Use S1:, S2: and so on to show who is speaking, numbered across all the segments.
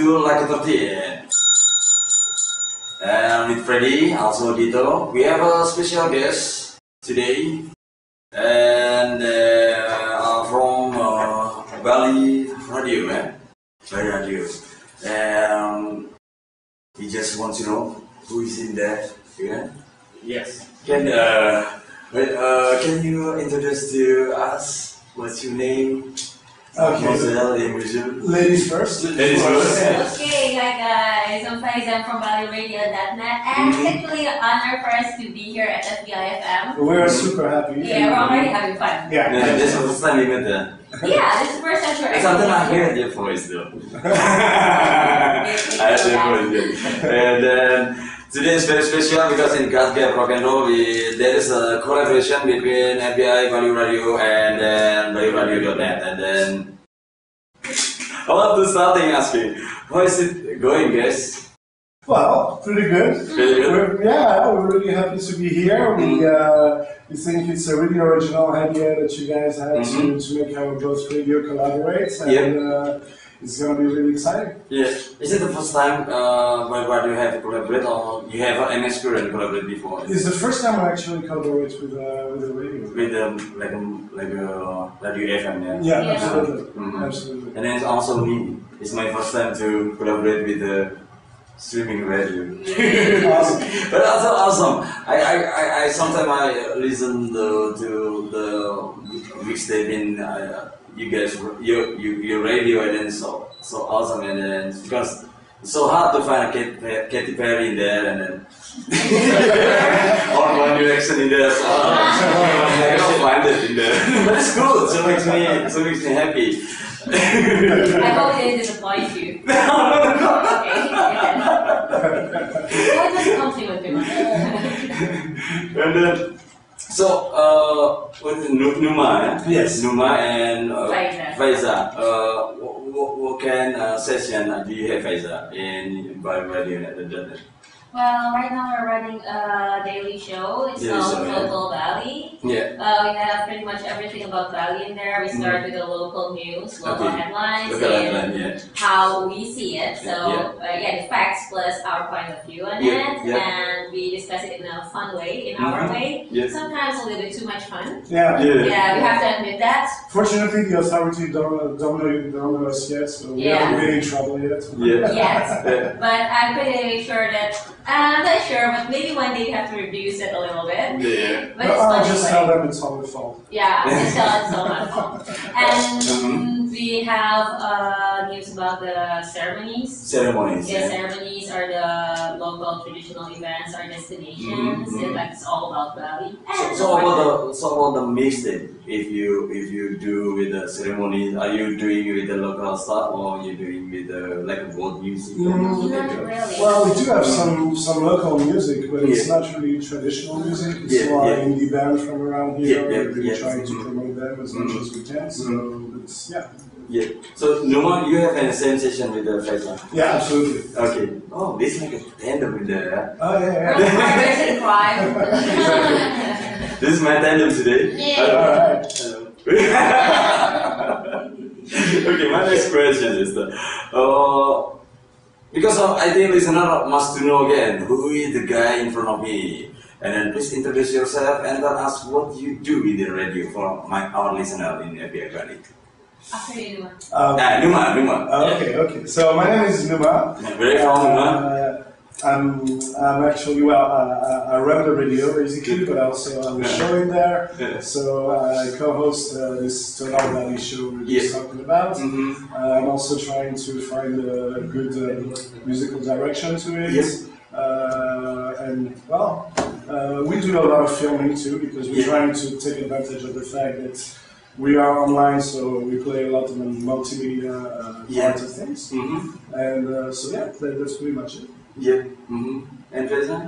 S1: to Like 13. And with Freddy, also Dito, we have a special guest today, and from Bali Radio, Bali Radio. And we just want to know who is in there, yeah?
S2: Yes.
S1: Can you introduce to us? What's your name?
S3: Okay. Ladies first.
S1: Ladies first.
S4: Okay, hi guys. I'm Faiza. I'm from Baliradio.net, and it's actually an honor for us to be here at FBI FM.
S3: We're super happy.
S4: Yeah, we're already having fun.
S3: Yeah.
S1: This is the first time we met there.
S4: Yeah, this is the first time we're
S1: Sometimes I hear your voice though. I heard your voice. And then today is very special because in God Gap Rock and Roll there is a collaboration between FBI, Baliradio, and then Baliradio.net. And then I want to start asking, how is it going, guys?
S3: Well, pretty good. We're really happy to be here. We think it's a really original idea that you guys had to make our both radio collaborate, and it's going to be really exciting.
S1: Yeah. Is it the first time Baliradio have collaborate, or you have an experience collaborate before?
S3: It's the first time I actually collaborate with a radio.
S1: With like Radio FM,
S3: yeah? Yeah, absolutely. Absolutely.
S1: And then it's also me. It's my first time to collaborate with the streaming radio.
S3: Awesome.
S1: But also awesome. I sometimes I listen to the mixtape in you guys your radio, and then so awesome, and then because it's so hard to find a Katy Perry in there, and then or One Direction in there, so I don't find it in there. But it's cool. So makes me happy.
S4: I hope it didn't disappoint you. That doesn't compliment me.
S1: And then, so with Numa,
S3: Yes.
S1: Numa and
S4: Faiza.
S1: what kind of session do you have, Faiza, in Baliradio.net?
S4: Well, right now we're running a daily show. It's called Local Valley.
S1: Yeah.
S4: We have pretty much everything about Valley in there. We start with the local news, local headlines, and how we see it. So, the facts plus our point of view on it, and we discuss it in a fun way, in our way. Sometimes a little bit too much fun.
S3: Yeah,
S4: we have to admit that.
S3: Fortunately, the authorities don't know us yet, so we haven't been in trouble yet.
S4: Yes, but I'm pretty sure that. I'm not sure, but maybe one day you have to reduce it a little bit.
S1: Yeah.
S4: But it's funny.
S3: Just tell them it's all their fault.
S4: Yeah, just tell it's all my fault. And we have news about the ceremonies.
S1: Ceremonies.
S4: Yeah, ceremonies are the local traditional events, our destinations. It's all about Bali.
S1: So about the mixtape, if you do with the ceremonies, are you doing with the local stuff, or are you doing with the like world music?
S4: Not really.
S3: Well, we do have some local music, but it's not really traditional music. It's more indie band from around here. We're trying to promote them as much as we can. So it's
S1: So Numa, you have a same session with the Faiza?
S3: Yeah, absolutely.
S1: Okay. Oh, this is like a tandem with the.
S3: Oh yeah.
S4: Partners in crime.
S1: This is my tandem today.
S4: Yeah.
S1: Okay, my next question is because I think listener must to know again who is the guy in front of me, and then please introduce yourself and then ask what you do with the radio for our listener in FBI Bali.
S4: After you, Numa.
S1: Numa.
S3: Okay. So my name is Numa.
S1: Where are you from, Numa?
S3: I'm actually, I run the radio basically, but also I'm a show in there. So I co-host this Total Valley show we're just talking about. I'm also trying to find a good musical direction to it. And well, we do a lot of filming too, because we're trying to take advantage of the fact that we are online, so we play a lot of multimedia parts of things. And so that's pretty much it.
S1: And Faiza?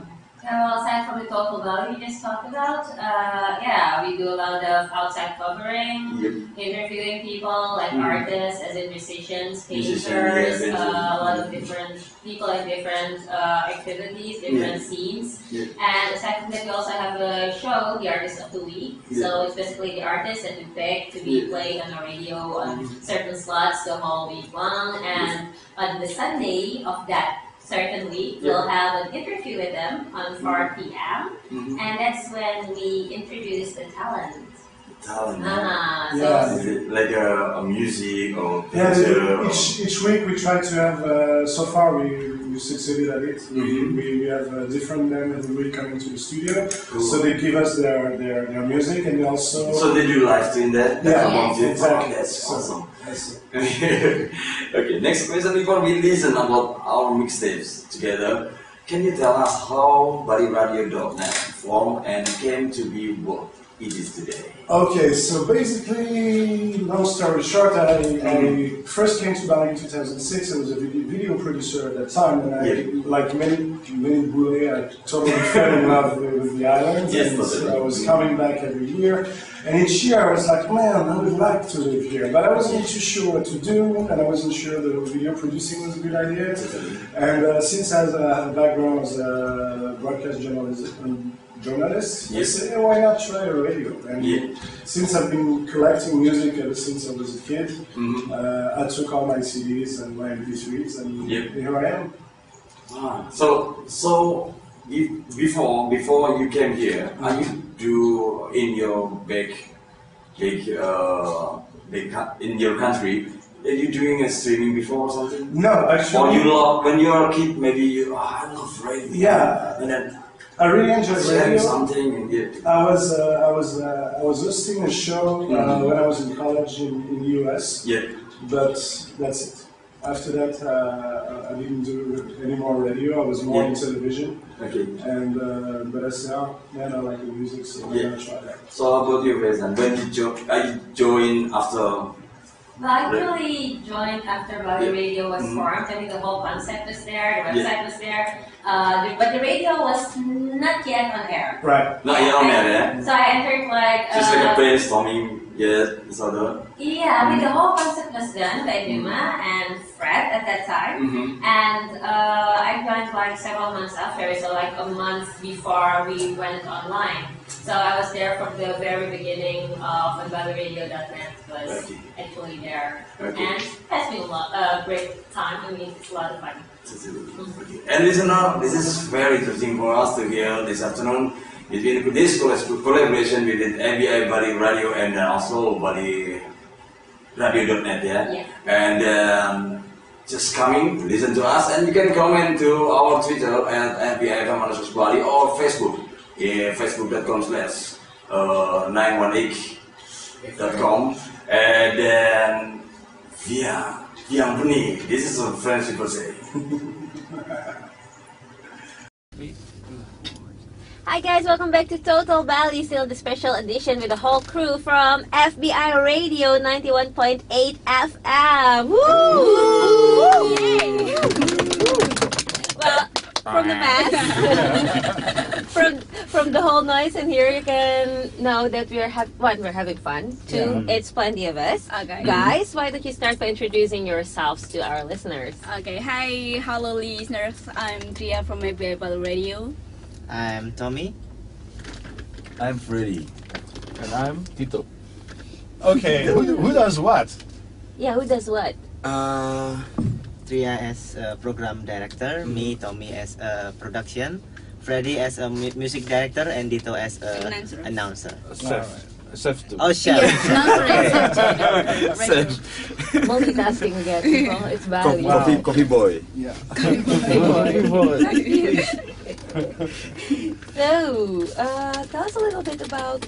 S4: Well, aside from the total value you just talked about, yeah, we do a lot of outside covering, interviewing people like artists, as in musicians, painters, a lot of different people in different activities, different scenes. And aside from that, we also have a show, the Artist of the Week. So it's basically the artists that we pick to be played on the radio on certain slots the whole week long. And on the Sunday of that certain week, we'll have an interview with them on 4 p.m. And that's when we introduce the talent.
S1: Talent.
S4: So
S1: is it like a music or picture?
S3: Each week we try to have. So far we succeeded at it. We have a different men every week coming to the studio, so they give us their music and they also.
S1: So they do live stream that?
S3: Yeah,
S1: exactly. That's awesome. Okay, next question before we listen about our mixtapes together. Can you tell us how Baliradio.net formed and came to be what it is today?
S3: Okay, so basically, long story short, I first came to Bali in 2006. I was a video producer at that time, and I, like many Bule, I totally fell in love with the island. And so I was coming back every year, and each year I was like, man, I would like to live here, but I wasn't too sure what to do, and I wasn't sure that video producing was a good idea. And since I have a background as a broadcast journalist, I said, hey, why not try a radio? And since I've been collecting music ever since I was a kid, I took all my CDs and my MP3s, and here I am.
S1: So before you came here, are you do in your in your country? Are you doing a streaming before or something?
S3: No, actually.
S1: Or you love when you are a kid? Maybe you. I love radio.
S3: Yeah.
S1: And then
S3: I really enjoyed radio.
S1: Something and
S3: I was hosting a show when I was in college in the US. But that's it. After that, I didn't do any more radio. I was more in television. And but I said, oh, man, I like the music, so I'm gonna try that.
S1: So how about you, Faizan? When did you join after?
S4: Well, I actually joined after Baliradio was formed. I mean, the whole concept was there, the website was there, but the radio was not yet on air.
S3: Right.
S1: Not yet on air, yeah?
S4: So I entered like...
S1: just like a brainstorming, sort of.
S4: Yeah, I mean, the whole concept was done by Duma and Fred at that time. And I joined like several months after, so like a month before we went online. So I was there from the very beginning of when Baliradio.net was actually there. And it has been a great time. I mean, it's a lot of fun.
S1: And listener, this is very interesting for us to hear this afternoon. It's been this collaboration with FBI Baliradio and also Baliradio.net, And just coming, listen to us, and you can comment to our Twitter at FBI_Bali or Facebook. Facebook.com/918.com, and then bienvenue. This is what French people say.
S2: Hi guys, welcome back to Total Bali, still the special edition with the whole crew from FBI Radio 91.8 FM. Woo! Yay! Well, from the mass, from the whole noise in here, you can know that we're having fun. Two, it's plenty of us.
S5: Okay.
S2: Guys, why don't you start by introducing yourselves to our listeners?
S5: Okay. Hi, hello listeners. I'm Tria from FBI Radio.
S6: I'm Tommy.
S7: I'm Freddy.
S8: And I'm Tito. Okay, who does what?
S2: Yeah, who does what?
S6: Tria as a program director, me, Tommy as a production, Freddy as a music director, and Tito as a announcer.
S8: Chef too.
S6: Oh, chef.
S5: Yes,
S8: Chef.
S2: Multitasking again, people. It's Bali.
S7: Coffee boy.
S8: Yeah.
S2: Coffee boy. So, tell us a little bit about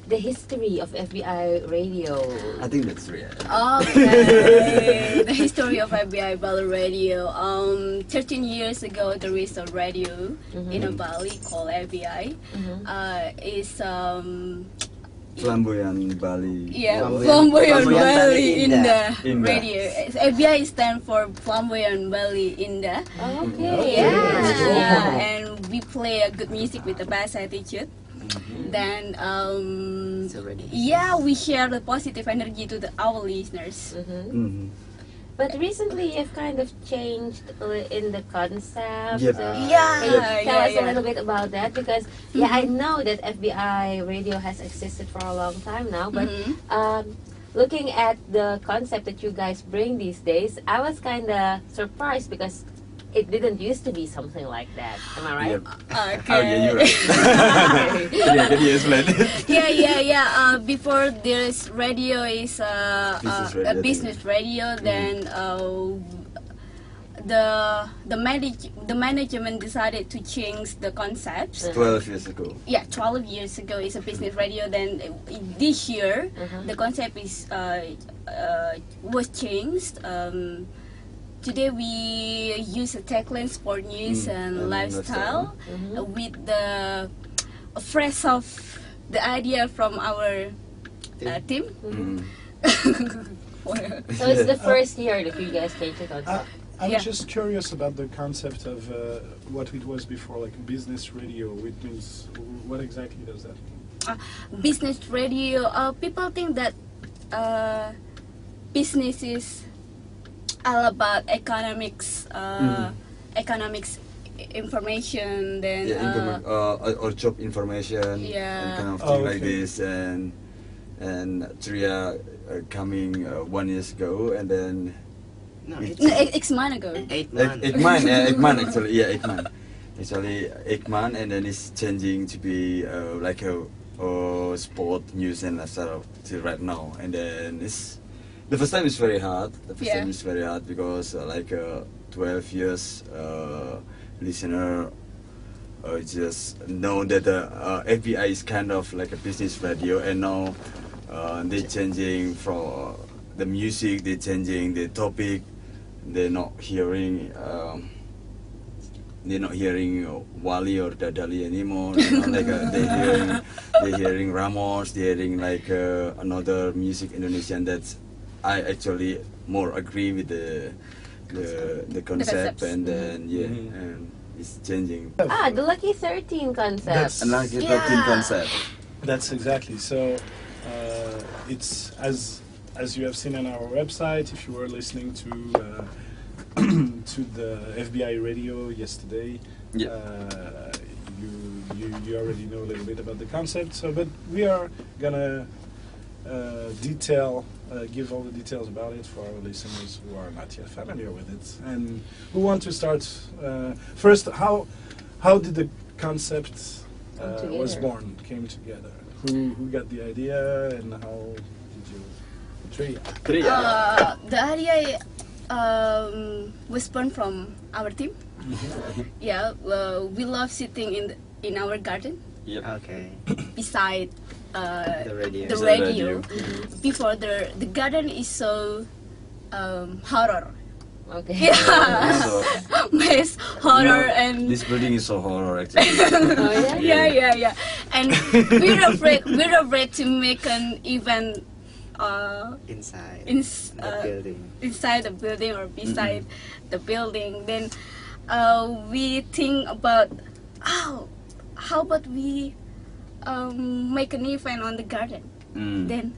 S2: the history of FBI Radio.
S7: I think that's real.
S5: Okay. The history of FBI Radio. 13 years ago, there is a radio in Bali called FBI. It's
S7: Flamboyant Bali.
S5: Yeah, Flamboyant Bali Indah Radio. FBI stands for Flamboyant Bali Indah.
S2: Okay.
S5: Yeah. And we play a good music with the best attitude. Then yeah, we share the positive energy to our listeners.
S2: But recently, you've kind of changed in the concept.
S7: Yep.
S2: Can you tell us a little bit about that? Because I know that FBI Radio has existed for a long time now, but looking at the concept that you guys bring these days, I was kind of surprised because it didn't used to be something like that. Am I right?
S7: Yep. Oh yeah, you're right. Can you explain it?
S5: Yeah. Before this radio is a business radio, then the management decided to change the concepts.
S7: 12 years ago.
S5: Yeah, 12 years ago is a business radio. Then this year the concept is was changed. Today we use a tagline sport news and lifestyle with the fresh of the idea from our team.
S2: So it's the first year that you guys changed the concept.
S3: I'm just curious about the concept of what it was before, like business radio. Which means, what exactly does that mean?
S5: Business radio. People think that business is all about economics, information, then
S7: or job information, and kind of thing like this, and Tria coming 1 year ago, and then
S5: 8 months ago.
S6: 8 months.
S7: 8 months, 8 months actually, 8 months. Actually 8 months, and then it's changing to be like a sport news and lifestyle till right now, and then it's. The first time is very hard. Time is very hard because like 12 years listener just know that FBI is kind of like a business radio, and now they're changing from the music, they're changing the topic. They're not hearing Wali or Dadali anymore. You know, like they're hearing Ramos, they're hearing like another music Indonesian that's. I actually more agree with the concept, and then and it's changing.
S2: The Lucky 13 concept.
S7: Lucky 13 concept.
S3: That's exactly. So it's as you have seen on our website. If you were listening to to the FBI radio yesterday, you already know a little bit about the concept. So, but we are gonna give all the details about it for our listeners who are not yet familiar with it and who want to start. First, how did the concept was born, came together? Who got the idea, and how did you? Tria.
S5: The idea was born from our team. Yeah, we love sitting in our garden.
S6: Okay.
S5: Beside
S6: the radio.
S5: The radio. Before the garden is so horror.
S2: Okay.
S5: Yeah. Maze horror and
S7: this building is so horror actually.
S5: Yeah. And we're afraid to make an event
S6: inside
S5: the
S6: building.
S5: Inside the building or beside the building. Then we think about how about we make an event on the garden. Then,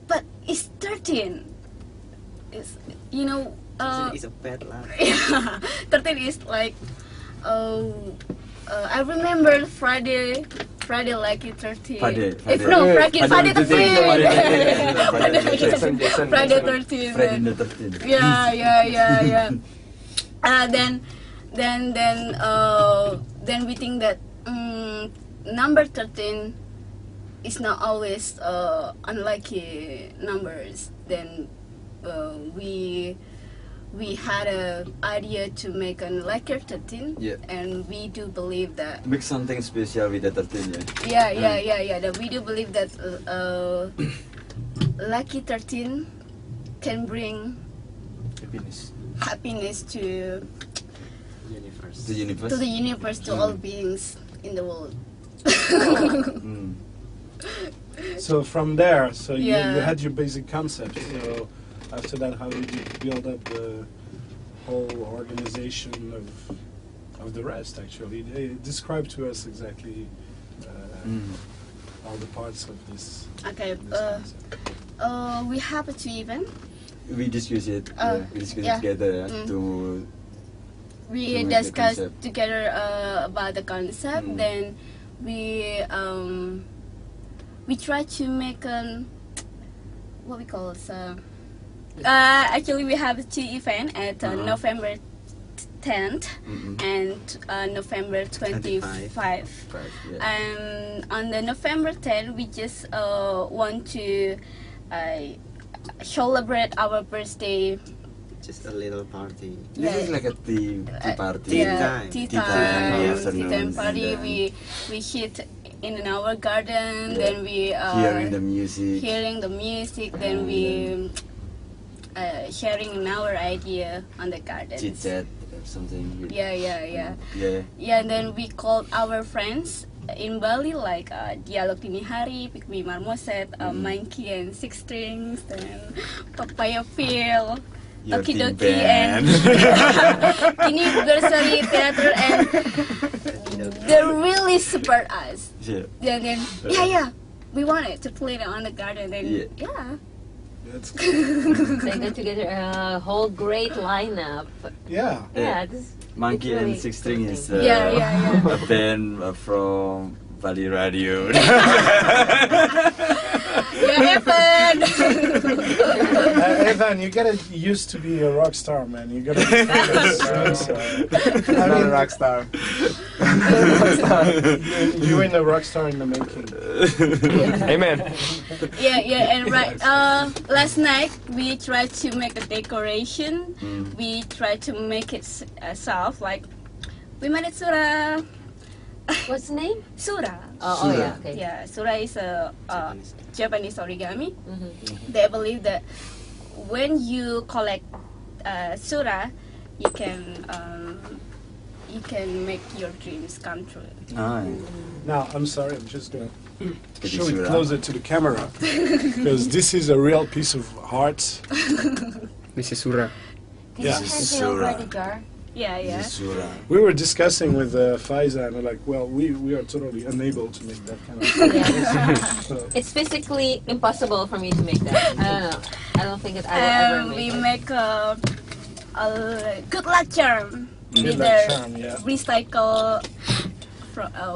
S5: but it's 13. It's
S6: it's a bad luck.
S5: 13 is like I remember Friday Lucky 13. Friday 13. Friday 13. Yeah. Then we think that number 13 is not always unlucky numbers. Then we had an idea to make an lucky 13, and we do believe that
S7: make something special with the 13.
S5: That we do believe that lucky 13 can bring happiness to the universe, to all beings in the world.
S3: So from there, you had your basic concept. So after that, how did you build up the whole organization of the rest. Actually, describe to us exactly all the parts of this.
S5: Okay.
S3: This
S5: We have two events.
S7: We discuss it. We discuss
S5: yeah.
S7: it together to.
S5: We
S7: To make the
S5: discuss
S7: concept.
S5: together about the concept. Then we try to make what we call actually we have two events at November 10th and November 25. And on the November 10th, we just want to celebrate our birthday.
S6: Just a little party.
S7: This is like a tea party.
S5: Tea
S7: Tea
S5: time party.
S7: and
S5: We sit in our garden. Then we
S7: hearing the music.
S5: Then we sharing our idea on the garden.
S7: Chit chat or something.
S5: Yeah.
S7: Yeah.
S5: And then we called our friends in Bali like Dialog Dini Hari, Pick Me Marmoset, Monkey and Six Strings, and Papaya Phil,
S7: Your
S5: Okie
S7: team
S5: Dokie, and
S7: band.
S5: Kini Bursary Theater, and they really support us.
S7: Yeah.
S5: And then we wanted to play it on the garden. And yeah.
S3: That's
S2: They got together a whole great lineup.
S3: yeah.
S2: Yeah, this
S7: Monkey
S2: it's really
S7: and Six String is
S5: Yeah.
S7: a band from Baliradio.
S5: Yeah, Evan.
S3: Evan, you gotta used to be a rock star, man. You gotta be famous.
S8: I'm not a rock star.
S3: You're in a rock star in the making.
S8: Amen.
S5: Yeah, and right. Last night we tried to make a decoration. We tried to make it soft, like we made it Sura.
S2: what's the name?
S5: Sura.
S2: Oh yeah, okay.
S5: Yeah, Sura is a Japanese origami.
S2: Mm-hmm.
S5: They believe that when you collect Sura, you can make your dreams come true.
S3: Now, I'm sorry, I'm just gonna
S7: Get
S3: show
S7: it
S3: it
S7: Sura.
S3: closer to the camera because this is a real piece of art.
S8: This is Sura.
S2: Can
S3: Yeah.
S2: you hand me
S7: Sura.
S2: over the jar?
S5: Yeah.
S7: Sura.
S3: We were discussing with Faiza and we're like, well, we are totally unable to make that kind of stuff.
S2: Yeah.
S3: So,
S2: It's physically impossible for me to make that. I don't know. I don't think that I will ever make
S5: We
S2: it.
S5: make a good luck charm
S3: Good
S5: with
S3: luck
S5: the
S3: charm, yeah.
S5: recycle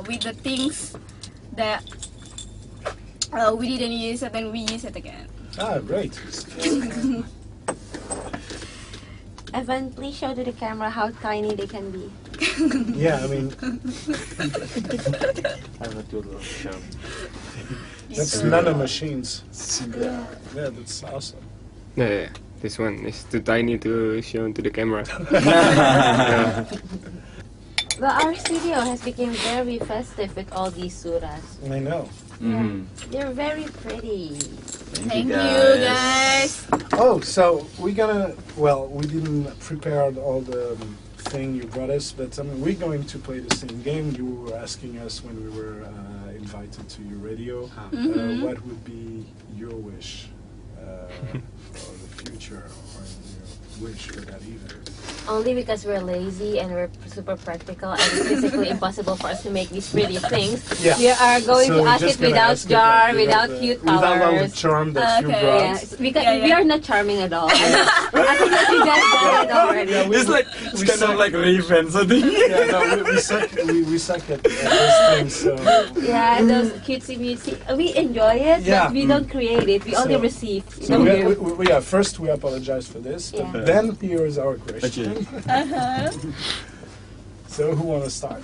S5: with the things that we didn't use and then we use it again.
S3: great.
S2: Evan, please show to the camera how tiny they can be.
S3: Yeah, I mean,
S8: I'm a total charm.
S3: that's nano machines. Yeah, that's awesome.
S9: Yeah. This one is too tiny to show to the camera.
S2: Well, our studio has become very festive with all these suras.
S3: I know.
S2: They're very pretty.
S5: Thank you guys.
S3: Oh, so we didn't prepare all the thing you brought us, but we're going to play the same game. You were asking us when we were invited to your radio, what would be your wish for the future, or your wish for that evening?
S2: Only because we're lazy and we're super practical and it's physically impossible for us to make these pretty things.
S3: Yeah.
S2: We are going
S3: So
S2: to
S3: we're
S2: ask
S3: just
S2: it
S3: gonna
S2: without
S3: ask it
S2: jar,
S3: like
S2: without
S3: the-
S2: cute
S3: without all the
S2: colors.
S3: charm that you
S5: Okay.
S3: brought.
S2: Yeah, because
S5: Yeah.
S2: we are not charming at all. I think that you guys got it already.
S7: It's like it's kind of like Raven something.
S3: Yeah, no, we suck at this thing, so
S2: Yeah, those cutesy music. We enjoy it,
S3: Yeah.
S2: but we don't create it. We only
S3: So-
S2: receive.
S3: So first we apologize for this, but
S2: Yeah.
S3: then here is our question.
S5: Uh-huh.
S3: So who wanna start?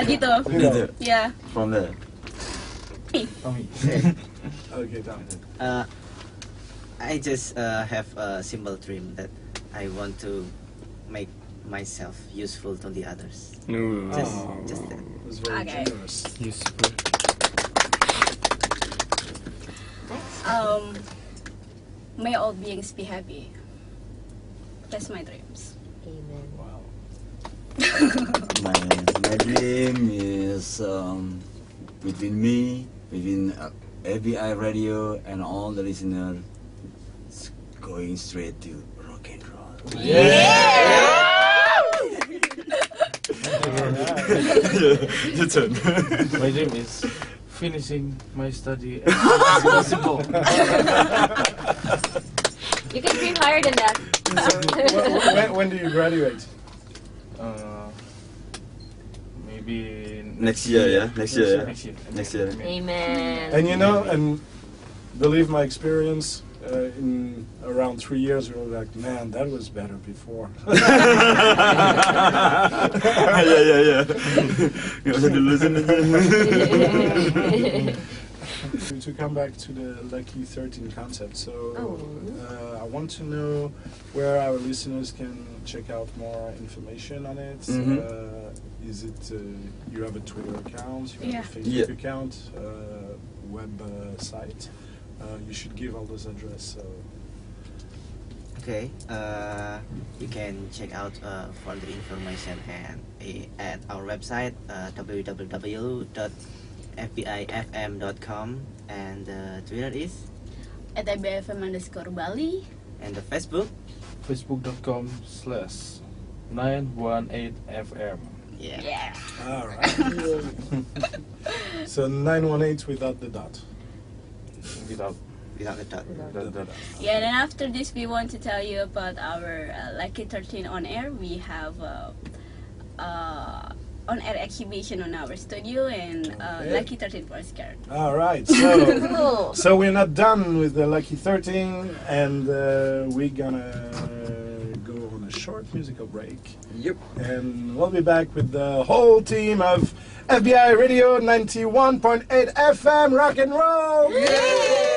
S5: Gitu. Yeah.
S7: From there.
S3: Okay, Tom.
S6: I just have a simple dream that I want to make myself useful to the others.
S9: No.
S6: Just that.
S3: It was very
S5: Okay.
S3: generous.
S9: Useful.
S5: May all beings be happy. That's my dreams.
S2: Amen.
S3: Wow.
S7: My dream is between me, between FBI Radio and all the listeners, it's going straight to rock and roll. Your turn.
S8: My dream is finishing my study as soon as possible.
S2: You can dream higher than that.
S3: When do you graduate?
S8: Maybe
S7: Next year, yeah. Next year.
S8: Next year.
S2: Amen.
S3: And you know, and believe my experience, in around 3 years, we were like, man, that was better before.
S7: Yeah. Nggak usah dilulusin aja.
S3: To come back to the Lucky 13 concept, so I want to know where our listeners can check out more information on it. Is it you have a Twitter account, you have a Facebook account, website? You should give all those addresses. So.
S6: Okay, you can check out further information at our website www.fbifm.com, and Twitter is
S5: at @fbifm_Bali,
S6: and the Facebook
S8: facebook.com/918fm.
S6: Yeah.
S3: All right. So 918 without the dot.
S8: Without
S6: the dot.
S5: Yeah, and then after this, we want to tell you about our Lucky 13 on air. We have on-air exhibition on our studio and Lucky 13 postcard.
S3: All right, so we're not done with the Lucky 13, and we're gonna go on a short musical break.
S7: Yep.
S3: And we'll be back with the whole team of FBI Radio 91.8 FM Rock and Roll.
S2: Yay!